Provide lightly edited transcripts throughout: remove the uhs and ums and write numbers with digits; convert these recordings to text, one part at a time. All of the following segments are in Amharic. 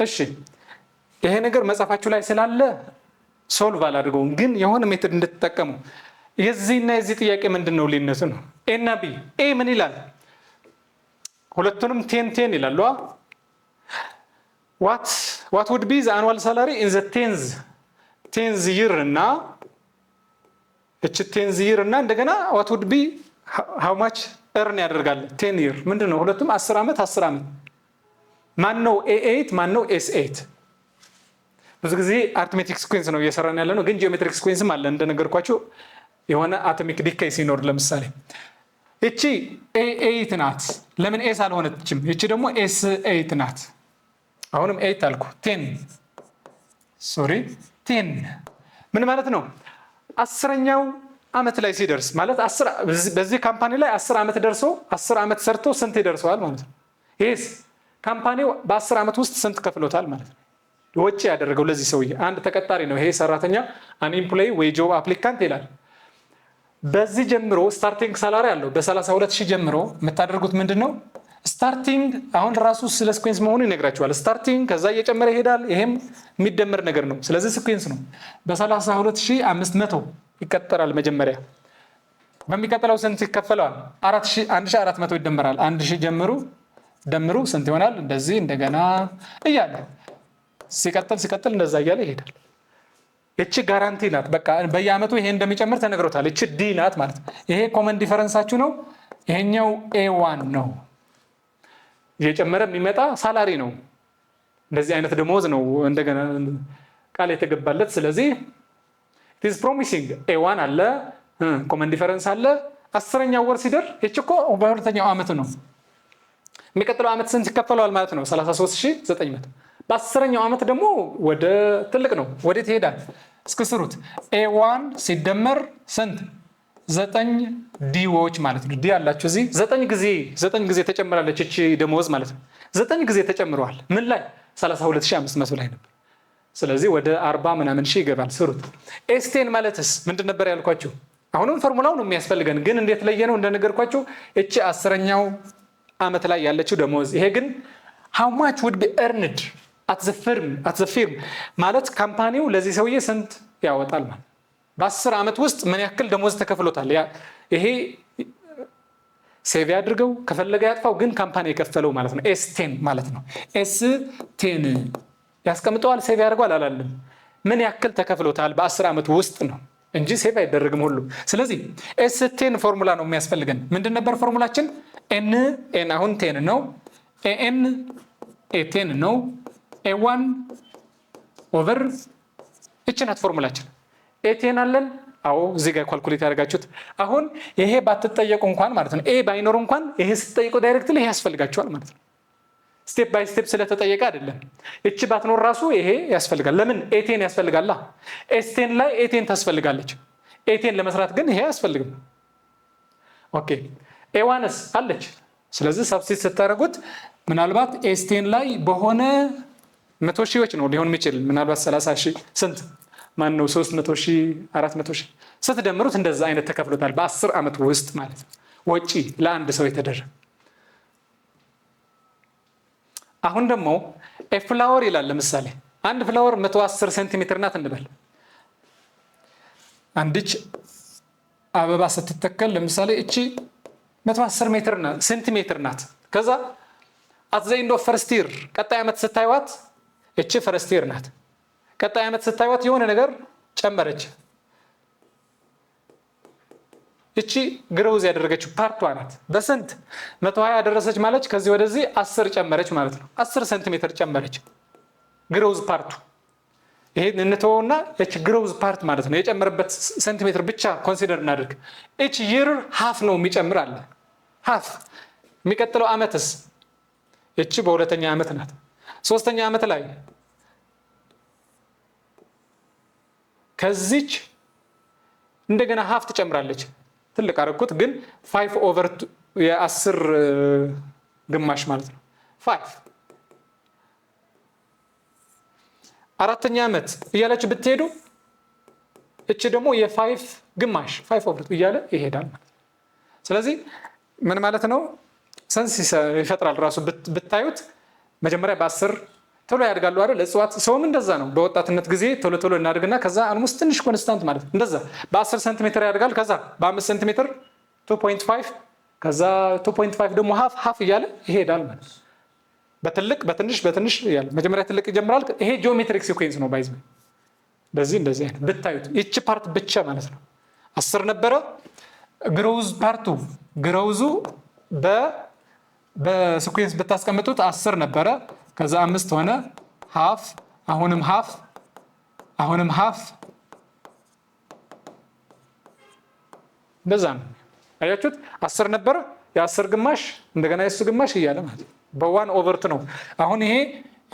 እሺ ይሄ ነገር መጻፋችሁ ላይ ስላለ ሶልቭ አላድርገውም ግን የሆነ ሜተድ እንድትጠቀሙ የዚህና የዚህ ጥያቄ ምንድነው ልዩነቱ ነው ኤ እና ቢ ኤ ምን ይላል ሁለቱንም 10 ይላሉ what would be the annual salary in the 10th year እና እቺ 10th year እና እንደገና what would be how much earn ያደርጋል 10 year ምንድነው ሁለቱም 10 አመት ማን ነው A8 ማን ነው S8 ብዙ ጊዜ አርትሜቲክ ሲኩዌንስ ነው እየሰራን ያለ ነው ግን ጂኦሜትሪክ ሲኩዌንስም አለ እንደነገርኳችሁ የሆነ አቶሚክ ዲኬይ ሲኖር ለምሳሌ እቺ A8 ናት ለምን S አልሆነችም እቺ ደግሞ S8 ናት አሁንም 8 አልኩ 10 ምን ማለት ነው 10ኛው አመት ላይ ሲደርስ ማለት 10 በዚህ ካምፓኒ ላይ 10 አመት ደርሶ 10 አመት ሰርቶ ስንት ይደርሰዋል ማለት ነው ይሄስ ካምፓኒው በ10 አመት ውስጥ ስንት ከፍሎታል ማለት ነው ወጪ ያደረገው ለዚህ ሰውዬ አንድ ተቀጣሪ ነው ይሄ ሰራተኛ አን ኤምፕሎይ ወይ ጆብ አፕሊካንት ይላል በዚህ ጀምሮ ስታርቲንግ ሳላሪ አለው በ32000 ጀምሮ የምታደርጉት ምንድነው ስታርቲንግ አሁን ራሱ ስለ ሲኩዌንስ መሆኑን ይነግራችኋል ስታርቲንግ ከዛ እየጨመረ ይሄዳል ይሄም የሚደመር ነገር ነው ስለዚህ ሲኩዌንስ ነው በ32500 ይቀጠራል መጀመሪያ በሚቀጥለው ስንት ይከፈላል 1400 ይደመራል 1000 ደምሩ ስንት ይሆናል እንደዚህ እንደገና እያለ ሲቀጥል እንደዛ እያለ ይሄዳል እቺ ጋራንቲ ናት በቃ በየአመቱ ይሄ እንደሚጨምር ተነግሮታል እቺ ዲ ናት ማለት ይሄ ኮመን ዲፈረንሳችሁ ነው ይሄኛው A1 ነው እየጨመረ የሚመጣ ሳላሪ ነው እንደዚህ አይነት ደሞዝ ነው እንደገና ቃል የተገባለት ስለዚህ it is promising A1 አለ ኮመን ዲፈረንስ አለ 10ኛው ወር ሲደር እቺኮ በሁለተኛው አመት ነው የሚቀጥለው አመት ስንት ይከፈለዋል ማለት ነው 33900 በ10ኛው አመት ደግሞ ወደ ትልቅ ነው ወዴት ይሄዳል እስከስሩት A1 ሲደመር ስንት 9 ዲዎች ማለት ነው ዲ አላችሁ እዚህ 9 ጊዜ ተጨምራለች እቺ ደሞዝ ማለት ነው 9 ጊዜ ተጨምሯል ምን ላይ 32500 ላይ ነበር ስለዚህ ወደ 40 ምናምን ሺህ ይገባል ስሩት S10 ማለትስ ምንድን ነበር ያልኳችሁ አሁንም ፎርሙላው ነው የሚያስፈልገን ግን እንዴት ለየነው እንደነገርኳችሁ እቺ 10ኛው አመት ላይ ያለችው ደሞዝ ይሄ ግን how much would be earned at the firm ማለት ካምፓኒው ለዚህ ሰውዬ ስንት ያወጣል ማለት በ10 አመት ውስጥ ምን ያክል ደሞዝ ተከፍሎታል ይሄ ሴቭ ያድርገው ከፈለገ ያጥፋው ግን ካምፓኒ የከፈለው ማለት ነው S10 ማለት ነው S10 ያስቀምጠዋል ሴቭ ያደርጋል አላለም ምን ያክል ተከፍሎታል በ10 አመት ውስጥ ነው እንጂ ሴቭ አይደረግም ሁሉ ስለዚህ S10 ፎርሙላ ነው የሚያስፈልገን ምንድን ነበር ፎርሙላችን n አሁን 10 ነው an A10 ነው A1 ኦቨር እቺ ናት ፎርሙላችን A10 አለን አዎ እዚህ ጋር ካልኩሌት ያደርጋችሁት አሁን ይሄ ባትጠየቁ እንኳን ማለት ነው A ባይኖር እንኳን ይሄ ስትጠይቁ ዳይሬክትሊ ይሄ ያስፈልጋችኋል ማለት ነው ስቴፕ ባይ ስቴፕ ስለተጠየቀ አይደለም እቺ ባትኖር ራሱ ይሄ ያስፈልጋል ለምን A10 ያስፈልጋላ S10 ላይ A10 ታስፈልጋለች A10 ለመስራት ግን ይሄ ያስፈልግም ኦኬ A1ስ አለች ስለዚህ ሰብስቲት ስታደርጉት ምናልባት S10 ላይ በሆነ 100 ሺዎች ነው ሊሆን የሚችል ምናልባት 30 ሺህ ስንት ማን ነው 300 ሺህ 400 ሺህ ስትደምሩት እንደዛ አይነት ተከፍሎታል በ10 አመት ውስጥ ማለት ነው ወጪ ለአንድ ሰው የተደረገ አሁን ደግሞ ፍላወር ይላል ለምሳሌ አንድ ፍላወር 110 ሴንቲሜትር ናት እንበል አንድች አበባ ስትተከል ለምሳሌ እቺ 110 ሴንቲሜትር ናት ከዛ at the end of first year ቀጣይ አመት ስታዩት እቺ first year ናት ቀጣይ አመት ስታዩት የሆነ ነገር ጨመረች እቺ ግሮዝ ያደረገችው ፓርቷ ናት በስንት 120 ያደረሰች ማለት ከዚህ ወደዚህ 10 ጨመረች ማለት ነው 10 ሴንቲሜትር ጨመረች ግሮዝ ፓርቱ ይሄ እንተውና እቺ ግሮዝ ፓርት ማለት ነው የጨመረበት ሴንቲሜትር ብቻ ኮንሲደር እናድርግ each year half ነው የሚጨምር አለ half የሚቀጥለው አመትስ እቺ በሁለተኛ አመት ናት ሶስተኛ አመት ላይ ከዚች እንደገና half ትጨምራለች ትልቅ አረኩት ግን 5 ኦቨር የ10 ግማሽ ማለት ነው 5 አራተኛ አመት እያለች ብትሄዱ እቺ ደግሞ የ5 ግማሽ 5 ኦቨር እያለ ይሄዳል ማለት ስለዚህ ምን ማለት ነው ሰንስ ይፈጥራል ራሱ ብታዩት መጀመሪያ በ10 ቶሎ ያድጋሉ አይደል? እጽዋት ሰውም እንደዛ ነው። በወጣትነት ጊዜ ቶሎ ቶሎ እናድግና ከዛ አልሞስት ትንሽ ኮንስታንት ማለት እንደዛ በ10 ሴንቲሜትር ያድጋል። ከዛ በ5 ሴንቲሜትር 2.5 ከዛ 2.5 ደግሞ ሀፍ እያለ ይሄዳል ማለት ነው። በትልቅ በትንሽ ያለ መጀመሪያ ትልቅ ይጀምራል። ይሄ ጂኦሜትሪክ ሲኩዌንስ ነው ባይዝ በዚህ እንደዚህ አይነት ብታዩት እቺ ፓርት ብቻ ማለት ነው 10 ነበረ። ግሮውዝ ፓርቱ ግሮውዙ በሲኩዌንስ ብታስቀምጡት 10 ነበረ። ከዛ 5 ሆነ ሃፍ አሁንም ሃፍ እንደዛ ነው። አያችሁት 10 ነበረ የ10 ግማሽ እንደገና የሱ ግማሽ እያለ ማለት በ1/2 ነው። አሁን ይሄ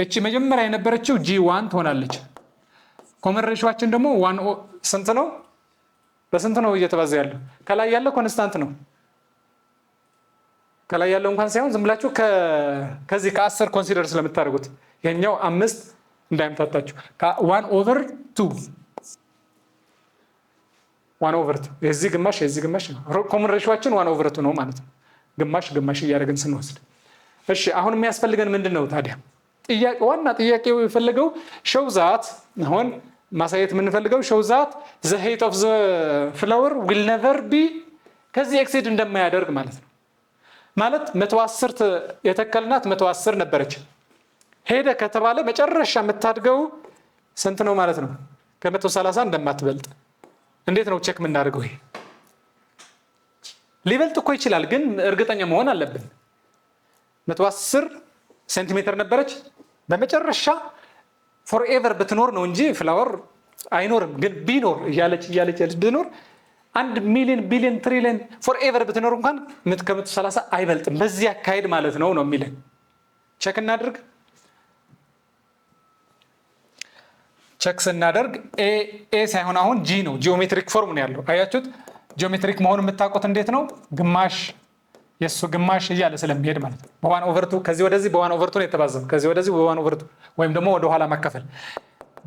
እቺ መጀመሪያ የነበረችው G1 ትሆናለች። ኮመን ሬሾአችን ደግሞ ስንት ነው? በስንት ነው እየተባዛ ያለው? ከላይ ያለው ኮንስታንት ነው። ከላይ ያለው እንኳን ሳይሆን ዝም ብላችሁ ከዚህ ከ10 ኮንሲደር ስለምታደርጉት የኛው 5 እንዳይምታታችሁ 1/2 የዚህ ግማሽ ነው። ኮመን ሬሾአችን 1/2 ነው ማለት ነው። ግማሽ እያደረግን ስንወስድ እሺ አሁን የሚያስፈልገን ምንድነው ታዲያ? ዋና ጥያቄው የፈለገው show that አሁን ማሳየት የምንፈልገው show that the height of the flower will never be ከዚህ ኤክሲድ እንደማያደርግ ማለት ነው። ማለት 110 የተከልናት 110 ነበረች። ሄደ ከተባለ መጨረሻ የምታድገው ስንት ነው ማለት ነው? ከ130 እንደማትበልጥ እንዴት ነው ቼክ የምናደርገው? ይሄ ሊበልጥ እኮ ይችላል ግን እርግጠኛ መሆን አለብን። 110 ሴንቲሜትር ነበረች በመጨረሻ ፎርኤቨር ብትኖር ነው እንጂ ፍላወር አይኖርም። ግን ቢኖር እያለች ብትኖር 1 ሚሊዮን ቢሊዮን ትሪሊዮን ፎርኤቨር ብትኖር እንኳን ከ130 አይበልጥም። በዚህ አካሄድ ማለት ነው የሚለን። ቼክ እናድርግ። ቼክ ስናደርግ ኤ ሳይሆን አሁን ጂ ነው። ጂኦሜትሪክ ፎርም ነው ያለው። አያችሁት? ጂኦሜትሪክ መሆኑን የምታውቁት እንዴት ነው? ግማሽ የሱ ግማሽ እያለ ስለሚሄድ ማለት ነው። በ1/2 ከዚህ ወደዚህ በ1/2 ነው የተባዘው። ከዚህ ወደዚህ በ1/2 ወይም ደግሞ ወደ ኋላ ማከፈል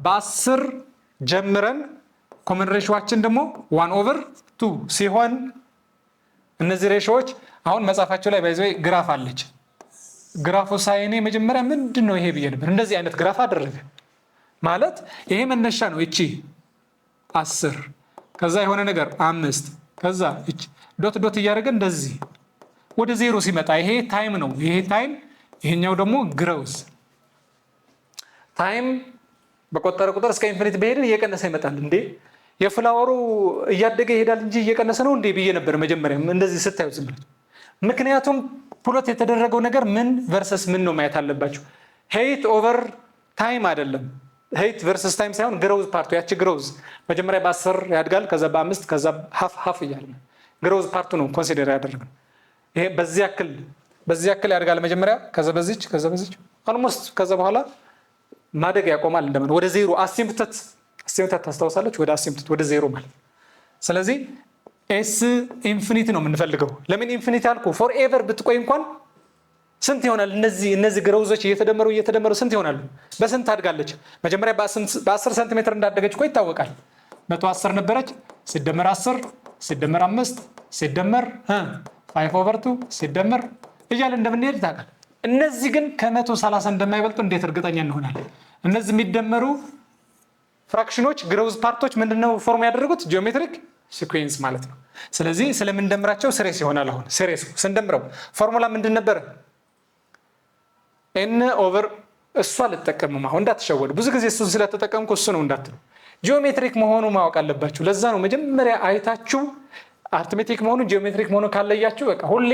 በ10 ጀምረን ኮመን ሬሾአችን ደግሞ 1/2 ሲሆን እነዚህ ሬሾዎች አሁን መጻፋቸው ላይ ባይዘው ግራፍ አለች። ግራፉ ሳይኔ መጀመሪያ ምንድነው ይሄ ብዬ ነበር። እንደዚህ አይነት ግራፍ አደረገ ማለት ይሄ መነሻ ነው። እቺ 10 ከዛ የሆነ ነገር 5 ከዛ እቺ ዶት እያደረገ እንደዚህ ወደ 0 ሲመጣ ይሄ ታይም ነው። ይሄ ታይም ይሄኛው ደግሞ ግሮውስ ታይም በቆጠረ ቁጥር እስከ ኢንፊኒቲ በሄደ እየቀነሰ ይመጣል። እንዴ የፍላወሩ እያደገ ይሄዳል እንጂ እየቀነሰ ነው እንዴ ብዬ ነበር መጀመሪያ እንደዚህ ስታዩት ዝም ብላችሁ። ምክንያቱም ፕሎት የተደረገው ነገር ምን ቨርሰስ ምን ነው ማየት አለባችሁ። ሄይት ኦቨር ታይም አይደለም። ሄይት ቨርሰስ ታይም ሳይሆን ግሮውዝ ፓርቱ ያቺ ግሮውዝ መጀመሪያ በ10 ያድጋል ከዛ በ5 ከዛ ሃፍ እያለ ግሮውዝ ፓርቱ ነው ኮንሲደር ያደረግነው። ይሄ በዚህ ያክል ያድጋል መጀመሪያ ከዛ በዚች ኦልሞስት ከዛ በኋላ ማደግ ያቆማል። እንደምን ወደ 0 አሲምፕተት ታስታውሳለች። ወደ አሲምፕተት ወደ 0 ማለት። ስለዚህ ኤስ ኢንፊኒቲ ነው የምንፈልገው። ለምን ኢንፊኒቲ አልኩ? ፎርኤቨር ብትቆይ እንኳን ስንት ይሆናል? እነዚህ ግሮውዞች እየተደመሩ ስንት ይሆናሉ? በስንት ታድጋለች? መጀመሪያ በ10 ሴንቲሜትር እንዳደገች እኮ ይታወቃል። 110 ነበረች ሲደመር 10 ሲደመር 5 ሲደመር 5/2 ሲደመር እያለ እንደምንሄድ ታውቃል። እነዚህ ግን ከ130 እንደማይበልጡ እንዴት እርግጠኛ እንሆናለን? እነዚህ የሚደመሩ ፍራክሽኖች ግሮውዝ ፓርቶች ምንድነው ፎርም ያደረጉት? ጂኦሜትሪክ ሲኩዌንስ ማለት ነው። ስለዚህ ስለምንደምራቸው ስሬስ ይሆናል። አሁን ስሬሱ ስንደምረው ፎርሙላ ምንድን ነበር? ኤን ኦቨር እሷ ልጠቀምም አሁን እንዳትሸወዱ። ብዙ ጊዜ እሱን ስለተጠቀምኩ እሱ ነው እንዳትሉ። ጂኦሜትሪክ መሆኑ ማወቅ አለባችሁ። ለዛ ነው መጀመሪያ አይታችሁ አርትሜቲክ መሆኑን ጂኦሜትሪክ መሆኑን ካለያችሁ በቃ ሁሌ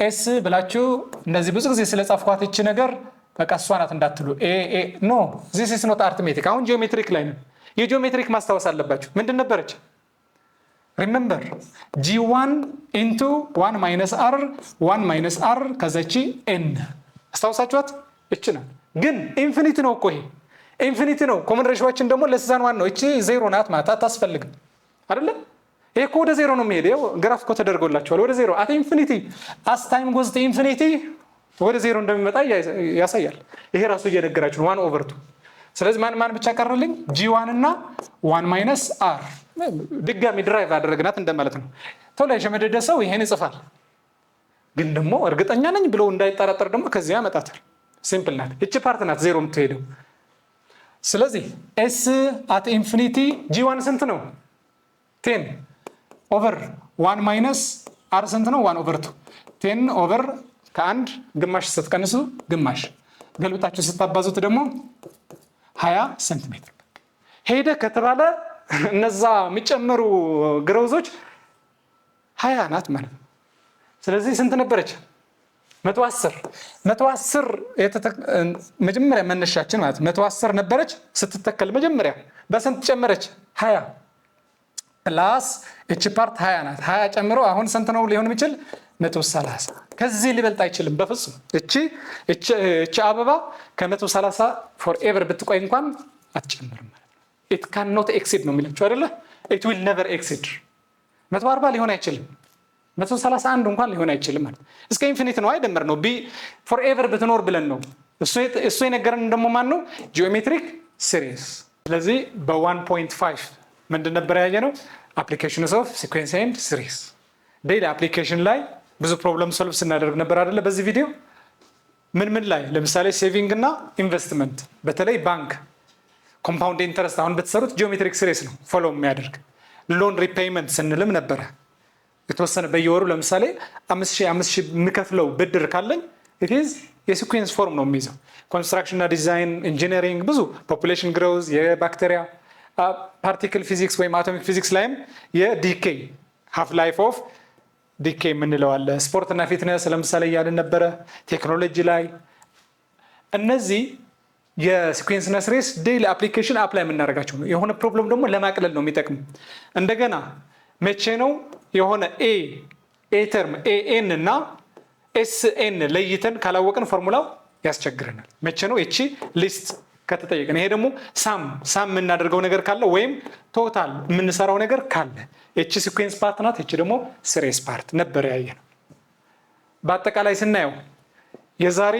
ኤስ ብላችሁ እንደዚህ ብዙ ጊዜ ስለጻፍኳት እቺ ነገር በቃ እሷ ናት እንዳትሉ። ኖ ዚስ ኢዝ ኖት አርትሜቲክ። አሁን ጂኦሜትሪክ ላይ ነው። የጂኦሜትሪክ ማስታወስ አለባችሁ። ምንድን ነበረች? ሪሜምበር G1 into 1 minus R 1 minus R ከዛቺ ኤን አስታውሳችኋት? እቺ ናት። ግን ኢንፊኒቲ ነው እኮ ይሄ ኢንፊኒቲ ነው። ኮመን ሬሾአችን ደግሞ ለስዛን 1 ነው። እቺ 0 ናት ማለት አታስፈልግም አይደለ? ይሄ እኮ ወደ 0 ነው የሚሄደው። ግራፍ እኮ ተደርጎላችኋል። ወደ 0 አት ኢንፊኒቲ አስ ታይም ጎዝ ቱ ኢንፊኒቲ ወደ 0 እንደሚመጣ ያሳያል። ይሄ ራሱ እየነገራችሁ ነው 1/2። ስለዚህ ማን ብቻ ቀረልኝ? G1 እና 1 minus R ድጋሚ ድራይቭ አደረግናት እንደማለት ነው። ቶሎ የሸመደደ ሰው ይሄን ይጽፋል። ግን ደግሞ እርግጠኛ ነኝ ብሎ እንዳይጠራጠር ደግሞ ከዚያ ያመጣታል። ሲምፕል ናት። እቺ ፓርት ናት ዜሮ የምትሄደው። ስለዚህ ኤስ አት ኢንፊኒቲ ጂ1 ስንት ነው? 10 ኦቨር 1 ማይነስ አር ስንት ነው? 1/2 10 ኦቨር ከአንድ ግማሽ ስትቀንሱ ግማሽ ገልብጣችሁ ስታባዙት ደግሞ 20 ሴንቲሜትር ሄደ ከተባለ እነዛ የሚጨመሩ ግሮዞች 20 ናት ማለት ነው። ስለዚህ ስንት ነበረች? 110 መጀመሪያ መነሻችን ማለት 110 ነበረች። ስትተከል መጀመሪያ በስንት ጨመረች? 20 ፕላስ እቺ ፓርት 20 ናት። 20 ጨምሮ አሁን ስንት ነው ሊሆን የሚችል? 130። ከዚህ ሊበልጥ አይችልም በፍጹም። እቺ አበባ ከ130 ፎር ኤቨር ብትቆይ እንኳን አትጨምርም ማለት ነው። ኢት ካን ኖት ኤክሲድ ነው የሚላችሁ አይደለ? ኢት ዊል ኔቨር ኤክሲድ 140 ሊሆን አይችልም። 131 እንኳን ሊሆን አይችልም ማለት እስከ ኢንፊኒቲ ነው አይደመር ነው ቢ ፎር ኤቨር ብትኖር ብለን ነው። እሱ የነገረን ደግሞ ማን ነው? ጂኦሜትሪክ ሲሪስ። ስለዚህ በ1.5 ምንድን ነበር ያየነው? አፕሊኬሽንስ ኦፍ ሲኩዌንስ ኤንድ ሲሪስ። ዴይሊ አፕሊኬሽን ላይ ብዙ ፕሮብለም ሶልቭ ስናደርግ ነበር አይደለ? በዚህ ቪዲዮ ምን ላይ ለምሳሌ ሴቪንግ እና ኢንቨስትመንት፣ በተለይ ባንክ ኮምፓውንድ ኢንተረስት አሁን በተሰሩት ጂኦሜትሪክ ሲሪስ ነው ፎሎ የሚያደርግ። ሎን ሪፔይመንት ስንልም ነበረ የተወሰነ በየወሩ ለምሳሌ 5000 የምከፍለው ብድር ካለኝ ኢትዝ የሲኩዌንስ ፎርም ነው የሚይዘው። ኮንስትራክሽን እና ዲዛይን፣ ኢንጂነሪንግ፣ ብዙ ፖፑሌሽን ግሮዝ፣ የባክቴሪያ ፓርቲክል ፊዚክስ ወይም አቶሚክ ፊዚክስ ላይም የዲኬይ ሃፍ ላይፍ ኦፍ ዲኬይ የምንለው አለ። ስፖርት እና ፊትነስ ለምሳሌ እያልን ነበረ። ቴክኖሎጂ ላይ እነዚህ የሲኩዌንስ እና ሲሪስ ዴይሊ አፕሊኬሽን አፕላይ የምናደርጋቸው ነው። የሆነ ፕሮብለም ደግሞ ለማቅለል ነው የሚጠቅም። እንደገና መቼ ነው የሆነ ኤ ተርም ኤኤን እና ኤስኤን ለይተን ካላወቅን ፎርሙላው ያስቸግረናል። መቼ ነው እቺ ሊስት ከተጠየቀን። ይሄ ደግሞ ሳም የምናደርገው ነገር ካለ ወይም ቶታል የምንሰራው ነገር ካለ እቺ ሲኩዌንስ ፓርት ናት፣ እቺ ደግሞ ሲሪስ ፓርት ነበር ያየነው። በአጠቃላይ ስናየው የዛሬ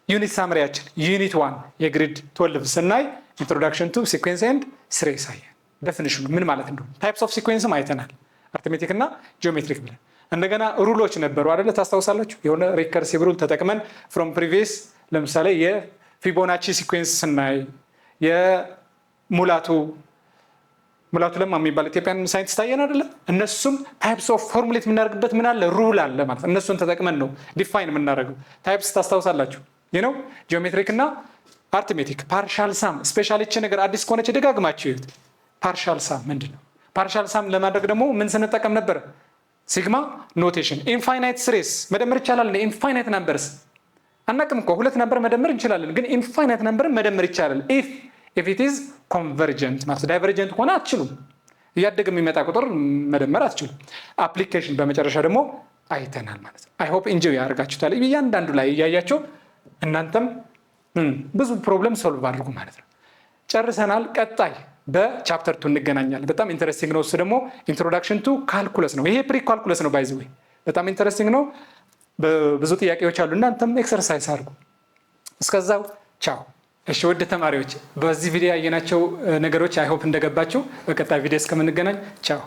ዩኒት ሳምሪያችን ዩኒት 1 የግሪድ 12 ስናይ ኢንትሮዳክሽን ቱ ሲኩዌንስ ኤንድ ሲሪስ አየን። ዴፊኒሽኑ ምን ማለት እንደሆነ ታይፕስ ኦፍ ሲኩዌንስም አይተናል፣ አርትሜቲክ እና ጂኦሜትሪክ ብለን። እንደገና ሩሎች ነበሩ አይደለ? ታስታውሳላችሁ? የሆነ ሪከርሲቭ ሩል ተጠቅመን ፍሮም ፕሪቪየስ ለምሳሌ የፊቦናቺ ሲኩዌንስ ስናይ የሙላቱ ለማ የሚባል ኢትዮጵያን ሳይንቲስት ታየን አይደለ? እነሱም ታይፕስ ኦፍ ፎርሙሌት የምናደርግበት ምን አለ? ሩል አለ ማለት። እነሱን ተጠቅመን ነው ዲፋይን የምናደርገው። ታይፕስ ታስታውሳላችሁ? ነው ጂኦሜትሪክ እና አርትሜቲክ። ፓርሻል ሳም ስፔሻል እቺ ነገር አዲስ ከሆነች ደጋግማችሁ ይዩት። ፓርሻል ሳም ምንድን ነው? ፓርሻል ሳም ለማድረግ ደግሞ ምን ስንጠቀም ነበር? ሲግማ ኖቴሽን። ኢንፋይናይት ሲሪስ መደመር ይቻላል? ኢንፋይናይት ነምበርስ አናቅም እኮ ሁለት ነምበር መደመር እንችላለን፣ ግን ኢንፋይናይት ነምበር መደመር ይቻላል ኢፍ ኢት ኢዝ ኮንቨርጀንት ማለት። ዳይቨርጀንት ከሆነ አትችሉም። እያደገ የሚመጣ ቁጥር መደመር አትችሉም። አፕሊኬሽን በመጨረሻ ደግሞ አይተናል ማለት ነው። አይ ሆፕ ኢንጆይ ያደርጋችሁታል። እያንዳንዱ ላይ እያያቸው እናንተም ብዙ ፕሮብለም ሶልቭ አድርጉ ማለት ነው። ጨርሰናል። ቀጣይ በቻፕተር 2 እንገናኛለን። በጣም ኢንተረስቲንግ ነው። እሱ ደግሞ ኢንትሮዳክሽን ቱ ካልኩለስ ነው። ይሄ ፕሪ ካልኩለስ ነው። ባይ ዘ ዌይ በጣም ኢንተረስቲንግ ነው። ብዙ ጥያቄዎች አሉ። እናንተም ኤክሰርሳይዝ አድርጉ። እስከዛው ቻው። እሺ ውድ ተማሪዎች፣ በዚህ ቪዲዮ ያየናቸው ነገሮች አይ ሆፕ እንደገባችሁ። በቀጣይ ቪዲዮ እስከምንገናኝ ቻው።